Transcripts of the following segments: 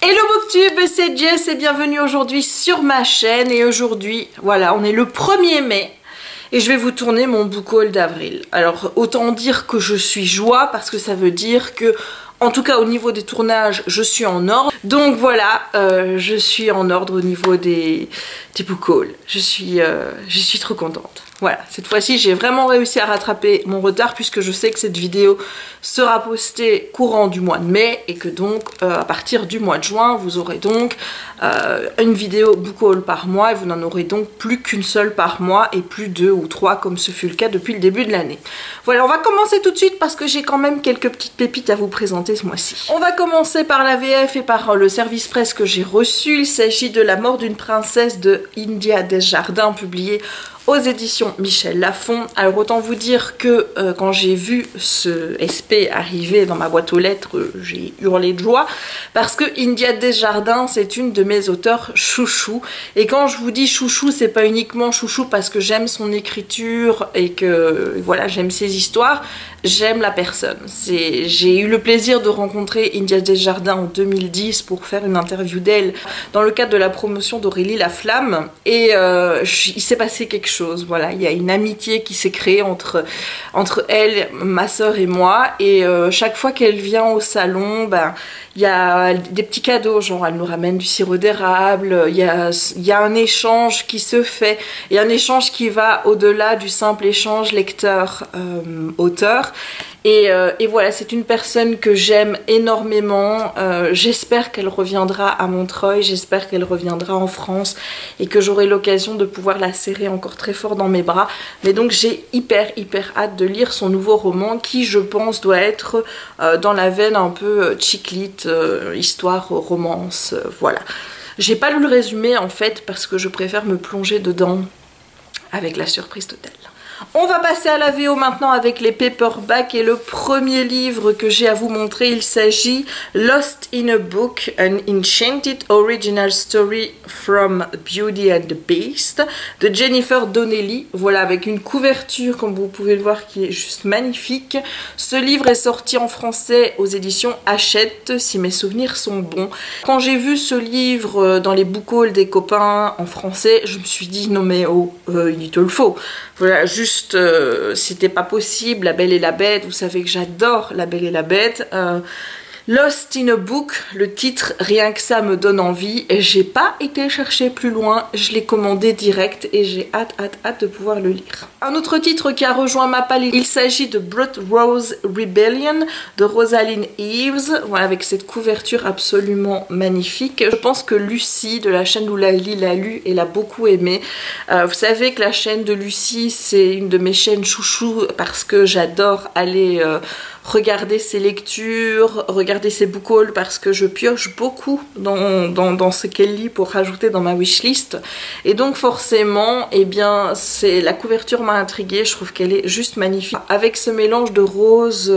Hello Booktube, c'est Jess et bienvenue aujourd'hui sur ma chaîne. Et aujourd'hui, voilà, on est le 1er mai et je vais vous tourner mon book haul d'avril. Alors autant dire que je suis joie parce que ça veut dire que, en tout cas au niveau des tournages, je suis en ordre. Donc voilà, je suis en ordre au niveau des book hauls. Je suis trop contente. Voilà, cette fois-ci j'ai vraiment réussi à rattraper mon retard puisque je sais que cette vidéo sera postée courant du mois de mai et que donc à partir du mois de juin vous aurez donc une vidéo book haul par mois et vous n'en aurez donc plus qu'une seule par mois et plus 2 ou 3 comme ce fut le cas depuis le début de l'année. Voilà, on va commencer tout de suite parce que j'ai quand même quelques petites pépites à vous présenter ce mois-ci. On va commencer par la VF et par le service presse que j'ai reçu. Il s'agit de La mort d'une princesse de India Desjardins, publié aux éditions Michel Lafon. Alors autant vous dire que quand j'ai vu ce SP arriver dans ma boîte aux lettres, j'ai hurlé de joie parce que India Desjardins c'est une de mes auteurs chouchou. Et quand je vous dis chouchou, c'est pas uniquement chouchou parce que j'aime son écriture et que voilà, j'aime ses histoires, j'aime la personne. J'ai eu le plaisir de rencontrer India Desjardins en 2010 pour faire une interview d'elle dans le cadre de la promotion d'Aurélie Laflamme et il s'est passé quelque chose. Voilà, il y a une amitié qui s'est créée entre elle, ma soeur et moi, et chaque fois qu'elle vient au salon, ben il y a des petits cadeaux, genre elle nous ramène du sirop d'érable, il y a un échange qui se fait, et un échange qui va au-delà du simple échange lecteur-auteur. Et voilà, c'est une personne que j'aime énormément. J'espère qu'elle reviendra à Montreuil, j'espère qu'elle reviendra en France et que j'aurai l'occasion de pouvoir la serrer encore très fort dans mes bras. Mais donc j'ai hyper hâte de lire son nouveau roman qui, je pense, doit être dans la veine un peu chick lit, histoire, romance, voilà. J'ai pas lu le résumé en fait parce que je préfère me plonger dedans avec la surprise totale. On va passer à la VO maintenant avec les paperbacks et le premier livre que j'ai à vous montrer, il s'agit Lost in a Book, An Enchanted Original Story from Beauty and the Beast de Jennifer Donnelly. Voilà, avec une couverture comme vous pouvez le voir qui est juste magnifique. Ce livre est sorti en français aux éditions Hachette si mes souvenirs sont bons. Quand j'ai vu ce livre dans les book hauls des copains en français, je me suis dit non mais oh, il te le faut. Voilà, juste, c'était pas possible. La Belle et la Bête, vous savez que j'adore La Belle et la Bête. Lost in a Book, le titre, rien que ça me donne envie. Et j'ai pas été chercher plus loin, je l'ai commandé direct et j'ai hâte de pouvoir le lire. Un autre titre qui a rejoint ma palette, il s'agit de Blood Rose Rebellion de Rosaline Eves. Voilà, avec cette couverture absolument magnifique. Je pense que Lucie de la chaîne Loulali l'a lu et l'a beaucoup aimé. Vous savez que la chaîne de Lucie, c'est une de mes chaînes chouchou parce que j'adore aller regarder ses lectures, regarder ses book hauls parce que je pioche beaucoup dans ce qu'elle lit pour rajouter dans ma wishlist. Et donc forcément, eh bien, la couverture m'a intriguée, je trouve qu'elle est juste magnifique. Avec ce mélange de rose,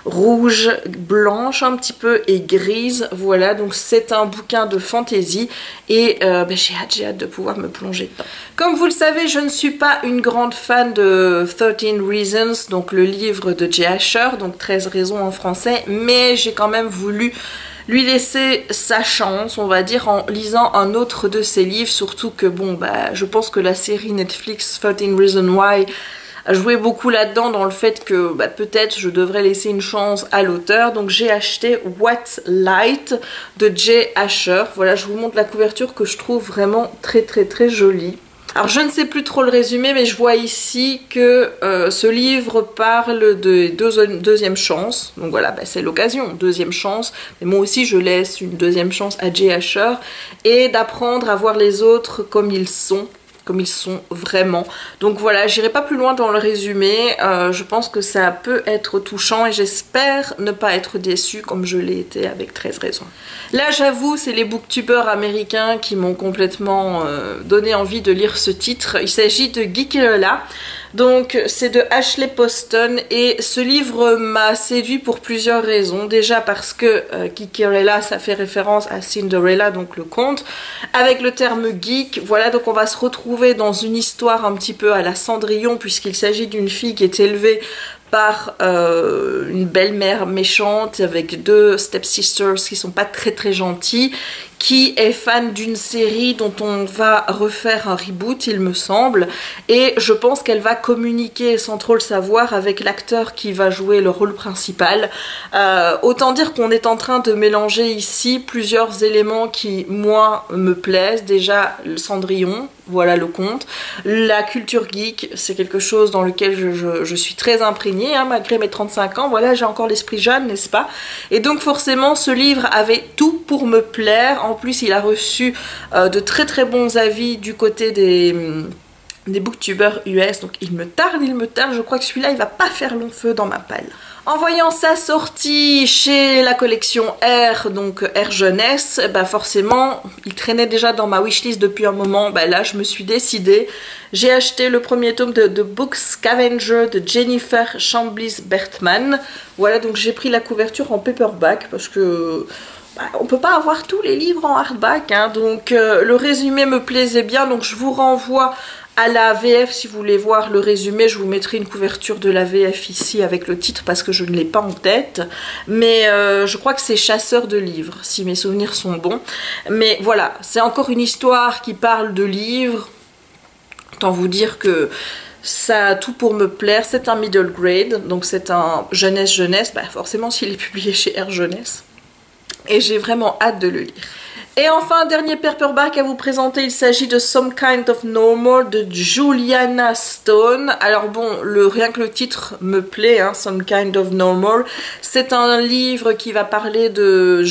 rouge, blanche un petit peu et grise, voilà, donc c'est un bouquin de fantasy et j'ai hâte de pouvoir me plonger dedans. Comme vous le savez, je ne suis pas une grande fan de 13 Reasons, donc le livre de Jay Asher, donc 13 raisons en français, mais j'ai quand même voulu lui laisser sa chance, on va dire, en lisant un autre de ses livres, surtout que bon, je pense que la série Netflix 13 Reasons Why a joué beaucoup là-dedans, dans le fait que peut-être je devrais laisser une chance à l'auteur. Donc j'ai acheté What Light de Jay Asher. Voilà, je vous montre la couverture que je trouve vraiment très jolie. Alors je ne sais plus trop le résumé, mais je vois ici que ce livre parle de deuxième chance. Donc voilà, c'est l'occasion, deuxième chance. Mais moi aussi je laisse une deuxième chance à Jay Asher et d'apprendre à voir les autres comme ils sont vraiment. Donc voilà, j'irai pas plus loin dans le résumé. Je pense que ça peut être touchant et j'espère ne pas être déçue comme je l'ai été avec 13 raisons. Là j'avoue, c'est les booktubeurs américains qui m'ont complètement donné envie de lire ce titre. Il s'agit de Geekerella. Donc c'est de Ashley Poston et ce livre m'a séduit pour plusieurs raisons. Déjà parce que Geekerella, ça fait référence à Cinderella, donc le conte, avec le terme geek. Voilà, donc on va se retrouver dans une histoire un petit peu à la Cendrillon puisqu'il s'agit d'une fille qui est élevée par une belle-mère méchante avec deux stepsisters qui sont pas très très gentilles, qui est fan d'une série dont on va refaire un reboot, il me semble, et je pense qu'elle va communiquer sans trop le savoir avec l'acteur qui va jouer le rôle principal. Autant dire qu'on est en train de mélanger ici plusieurs éléments qui, moi, me plaisent. Déjà, le Cendrillon, voilà le conte. La culture geek, c'est quelque chose dans lequel je suis très imprégnée, hein, malgré mes 35 ans. Voilà, j'ai encore l'esprit jeune, n'est-ce pas? Et donc forcément, ce livre avait tout pour me plaire. En plus, il a reçu de très très bons avis du côté des booktubers US. Donc il me tarde. Je crois que celui-là, il va pas faire long feu dans ma palle. En voyant sa sortie chez la collection R, donc R Jeunesse, bah forcément, il traînait déjà dans ma wishlist depuis un moment. Bah là, je me suis décidée. J'ai acheté le premier tome de Book Scavenger de Jennifer Chambliss-Bertman. Voilà, donc j'ai pris la couverture en paperback parce que on peut pas avoir tous les livres en hardback, hein, donc le résumé me plaisait bien, donc je vous renvoie à la VF si vous voulez voir le résumé. Je vous mettrai une couverture de la VF ici avec le titre parce que je ne l'ai pas en tête, mais je crois que c'est Chasseur de livres si mes souvenirs sont bons. Mais voilà, c'est encore une histoire qui parle de livres. Autant vous dire que ça a tout pour me plaire. C'est un middle grade, donc c'est un jeunesse, bah forcément s'il est publié chez R Jeunesse. Et j'ai vraiment hâte de le lire. Et enfin, dernier paperback à vous présenter, il s'agit de Some Kind of Normal de Juliana Stone. Alors bon, rien que le titre me plaît, hein, Some Kind of Normal. C'est un livre qui va parler de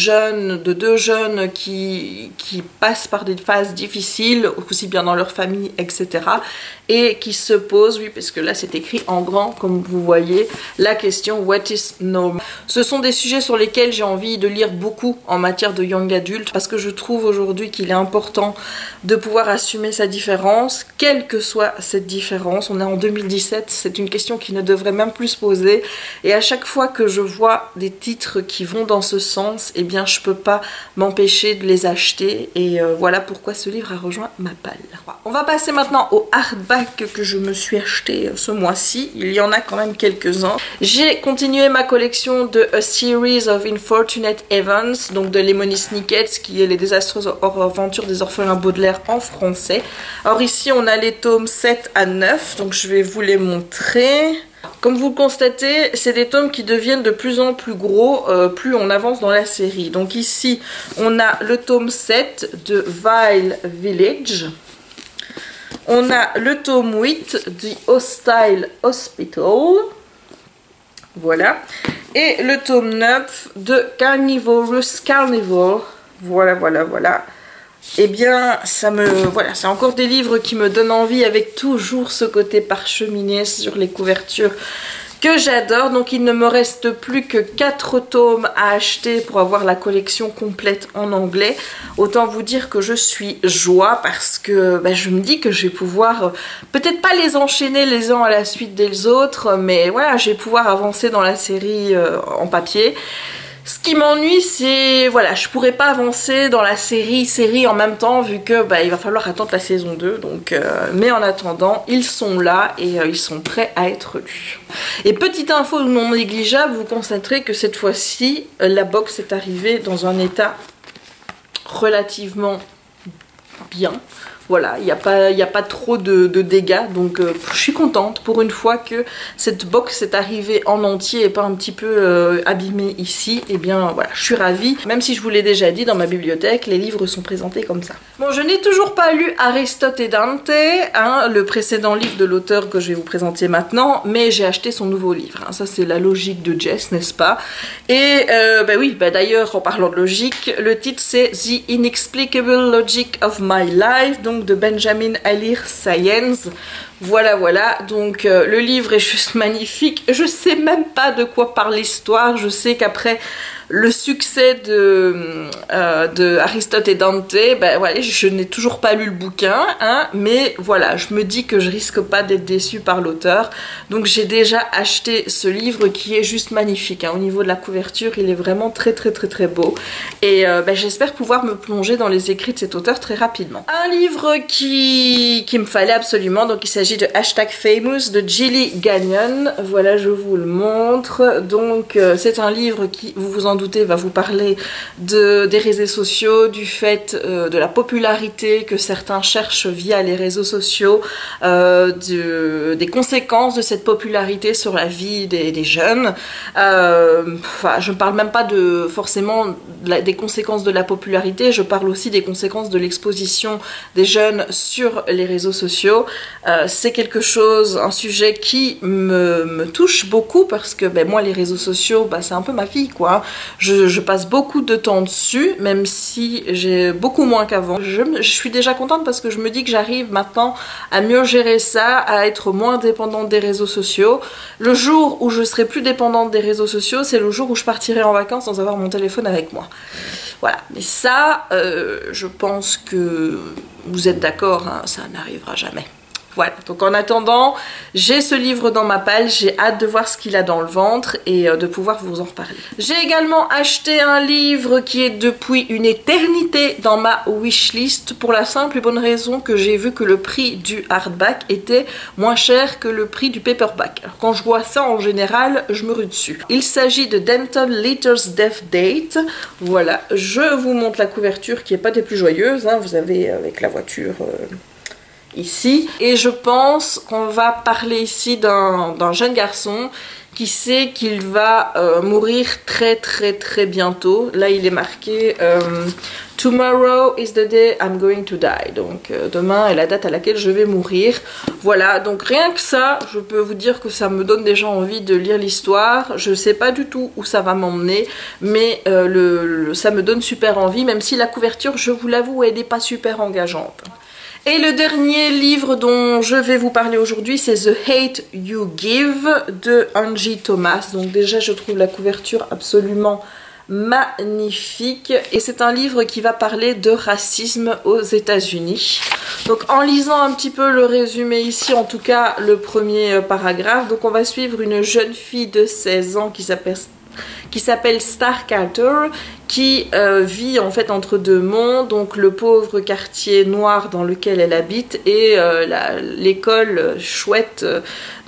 deux jeunes qui passent par des phases difficiles, aussi bien dans leur famille, etc. Et qui se posent, oui, parce que là c'est écrit en grand, comme vous voyez, la question What is normal? Ce sont des sujets sur lesquels j'ai envie de lire beaucoup en matière de young adult, parce que je trouve aujourd'hui qu'il est important de pouvoir assumer sa différence, quelle que soit cette différence. On est en 2017, c'est une question qui ne devrait même plus se poser, et à chaque fois que je vois des titres qui vont dans ce sens, eh bien je peux pas m'empêcher de les acheter, et voilà pourquoi ce livre a rejoint ma palle. On va passer maintenant au hardback que je me suis acheté ce mois-ci. Il y en a quand même quelques-uns. J'ai continué ma collection de A Series of Unfortunate Events, donc de Lemony Snicket, qui est les désastreuses aventures des orphelins Baudelaire en français. Alors ici on a les tomes 7 à 9, donc je vais vous les montrer. Comme vous le constatez, c'est des tomes qui deviennent de plus en plus gros plus on avance dans la série. Donc ici on a le tome 7 de Vile Village. On a le tome 8 The Hostile Hospital. Voilà. Et le tome 9 de Carnivorous Carnivore. Voilà. Eh bien, voilà, c'est encore des livres qui me donnent envie, avec toujours ce côté parcheminé sur les couvertures que j'adore. Donc il ne me reste plus que 4 tomes à acheter pour avoir la collection complète en anglais. Autant vous dire que je suis joie, parce que je me dis que je vais pouvoir peut-être pas les enchaîner les uns à la suite des autres, mais voilà, je vais pouvoir avancer dans la série en papier. Ce qui m'ennuie, c'est, voilà, je pourrais pas avancer dans la série en même temps, vu que il va falloir attendre la saison 2, donc, mais en attendant, ils sont là et ils sont prêts à être lus. Et petite info non négligeable, vous constaterez que cette fois-ci, la box est arrivée dans un état relativement bien. Voilà, il n'y a pas trop de dégâts, donc je suis contente pour une fois que cette box est arrivée en entier et pas un petit peu abîmée ici. Et bien voilà, je suis ravie. Même si je vous l'ai déjà dit, dans ma bibliothèque, les livres sont présentés comme ça. Bon, je n'ai toujours pas lu Aristote et Dante, hein, le précédent livre de l'auteur que je vais vous présenter maintenant, mais j'ai acheté son nouveau livre. Hein. Ça, c'est la logique de Jess, n'est-ce pas? Et oui, d'ailleurs, en parlant de logique, le titre c'est The Inexplicable Logic of My Life, donc de Benjamin Alir Sayens. Voilà, donc le livre est juste magnifique. Je sais même pas de quoi parle l'histoire. Je sais qu'après le succès de Aristote et Dante, voilà, je n'ai toujours pas lu le bouquin, hein, mais voilà, je me dis que je risque pas d'être déçue par l'auteur. Donc j'ai déjà acheté ce livre qui est juste magnifique, hein. Au niveau de la couverture, il est vraiment très beau. Et j'espère pouvoir me plonger dans les écrits de cet auteur très rapidement. Un livre qui me fallait absolument, donc il s'agit s'agit de #famous de Jilly Gagnon. Voilà, je vous le montre. Donc c'est un livre qui, vous vous en doutez, va vous parler des réseaux sociaux, du fait de la popularité que certains cherchent via les réseaux sociaux, des conséquences de cette popularité sur la vie des jeunes. Je ne parle même pas forcément des conséquences de la popularité, je parle aussi des conséquences de l'exposition des jeunes sur les réseaux sociaux. C'est quelque chose, un sujet qui me touche beaucoup parce que moi les réseaux sociaux, c'est un peu ma vie quoi. Je passe beaucoup de temps dessus, même si j'ai beaucoup moins qu'avant. Je suis déjà contente parce que je me dis que j'arrive maintenant à mieux gérer ça, à être moins dépendante des réseaux sociaux. Le jour où je serai plus dépendante des réseaux sociaux, c'est le jour où je partirai en vacances sans avoir mon téléphone avec moi. Voilà, mais ça, je pense que vous êtes d'accord, hein, ça n'arrivera jamais. Voilà, donc en attendant, j'ai ce livre dans ma palle, j'ai hâte de voir ce qu'il a dans le ventre et de pouvoir vous en reparler. J'ai également acheté un livre qui est depuis une éternité dans ma wishlist pour la simple et bonne raison que j'ai vu que le prix du hardback était moins cher que le prix du paperback. Alors quand je vois ça en général, je me rue dessus. Il s'agit de Denton Letters Death Date. Voilà, je vous montre la couverture qui n'est pas des plus joyeuses, hein. Vous avez avec la voiture... ici, et je pense qu'on va parler ici d'un jeune garçon qui sait qu'il va mourir très bientôt. Là il est marqué Tomorrow is the day I'm going to die. Donc demain est la date à laquelle je vais mourir. Voilà, donc rien que ça, je peux vous dire que ça me donne déjà envie de lire l'histoire. Je sais pas du tout où ça va m'emmener, mais ça me donne super envie, même si la couverture, je vous l'avoue, elle n'est pas super engageante. Et le dernier livre dont je vais vous parler aujourd'hui, c'est The Hate You Give de Angie Thomas. Donc déjà, je trouve la couverture absolument magnifique. Et c'est un livre qui va parler de racisme aux États-Unis. Donc en lisant un petit peu le résumé ici, en tout cas le premier paragraphe, donc on va suivre une jeune fille de 16 ans qui s'appelle Star Carter, qui vit en fait entre deux mondes, donc le pauvre quartier noir dans lequel elle habite et l'école chouette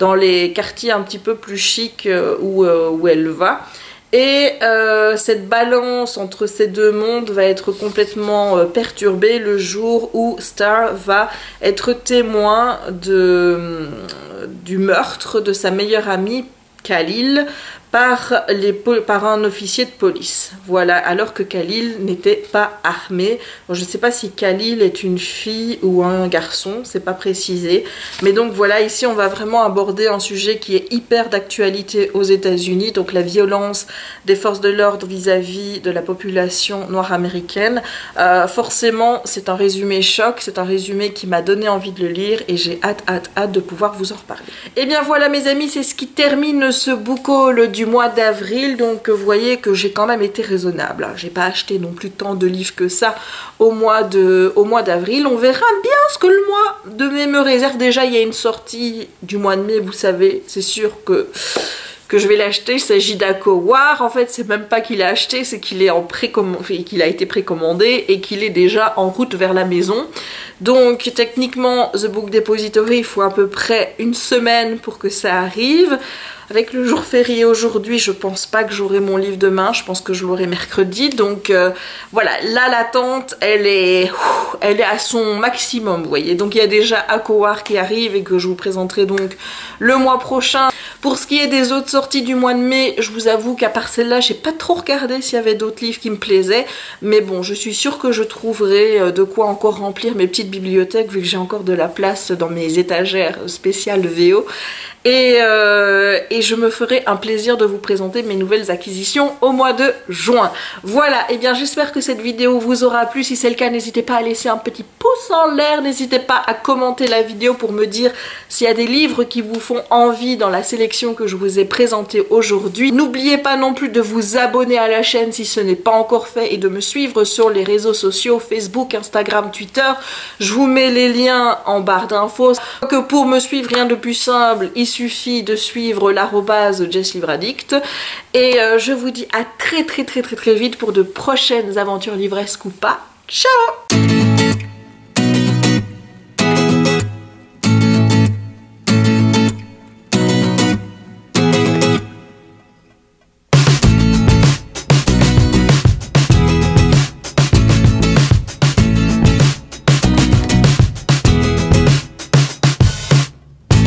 dans les quartiers un petit peu plus chics où elle va. Et cette balance entre ces deux mondes va être complètement perturbée le jour où Star va être témoin du meurtre de sa meilleure amie Khalil par un officier de police. Voilà, alors que Khalil n'était pas armé. Bon, je ne sais pas si Khalil est une fille ou un garçon, c'est pas précisé. Mais donc voilà, ici on va vraiment aborder un sujet qui est hyper d'actualité aux États-Unis, donc la violence des forces de l'ordre vis-à-vis de la population noire américaine. Forcément, c'est un résumé choc, c'est un résumé qui m'a donné envie de le lire et j'ai hâte de pouvoir vous en reparler. Et bien voilà mes amis, c'est ce qui termine ce book haul du mois d'avril, donc vous voyez que j'ai quand même été raisonnable. J'ai pas acheté non plus tant de livres que ça au mois d'avril. On verra bien ce que le mois de mai me réserve. Déjà il y a une sortie du mois de mai, vous savez, c'est sûr que je vais l'acheter. Il s'agit d'Akowar. En fait, c'est même pas qu'il a acheté, c'est qu'il est qu'il a été précommandé et qu'il est déjà en route vers la maison. Donc techniquement, The Book Depository, il faut à peu près une semaine pour que ça arrive. Avec le jour férié aujourd'hui, je pense pas que j'aurai mon livre demain, je pense que je l'aurai mercredi. Donc voilà, là l'attente, elle est à son maximum, vous voyez. Donc il y a déjà Akowar qui arrive et que je vous présenterai donc le mois prochain. Pour ce qui est des autres sorties du mois de mai, je vous avoue qu'à part celle-là, j'ai pas trop regardé s'il y avait d'autres livres qui me plaisaient. Mais bon, je suis sûre que je trouverai de quoi encore remplir mes petites bibliothèques, vu que j'ai encore de la place dans mes étagères spéciales VO. Et je me ferai un plaisir de vous présenter mes nouvelles acquisitions au mois de juin. Voilà, et bien j'espère que cette vidéo vous aura plu. Si c'est le cas, n'hésitez pas à laisser un petit pouce en l'air. N'hésitez pas à commenter la vidéo pour me dire s'il y a des livres qui vous font envie dans la sélection que je vous ai présentée aujourd'hui. N'oubliez pas non plus de vous abonner à la chaîne si ce n'est pas encore fait et de me suivre sur les réseaux sociaux, Facebook, Instagram, Twitter. Je vous mets les liens en barre d'infos. Que pour me suivre, rien de plus simple, il suffit de suivre l'arrobase JessLivreAddict et je vous dis à très vite pour de prochaines aventures livresques ou pas. Ciao!